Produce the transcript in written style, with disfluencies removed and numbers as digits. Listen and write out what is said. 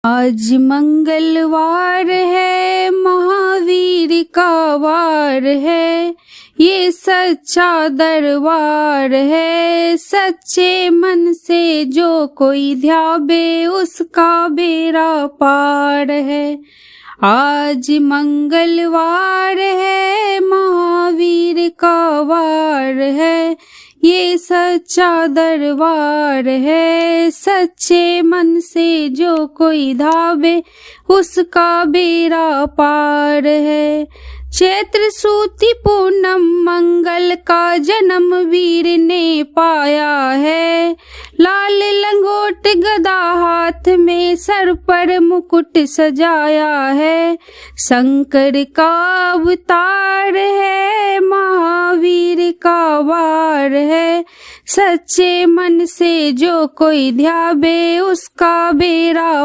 आज मंगलवार है, महावीर का वार है, ये सच्चा दरबार है। सच्चे मन से जो कोई ध्यावे, उसका बेड़ा पार है। आज मंगलवार है, महावीर का वार है, ये सच्चा दरबार है। सच्चे मन से जो कोई धावे, उसका बेड़ा पार है। चैत्र सूती पूनम मंगल का जन्म वीर ने पाया है। लाल लंगोट गदा हाथ में, सर पर मुकुट सजाया है। शंकर का अवतार है, महावीर का वार है। सच्चे मन से जो कोई ध्यावे, उसका बेड़ा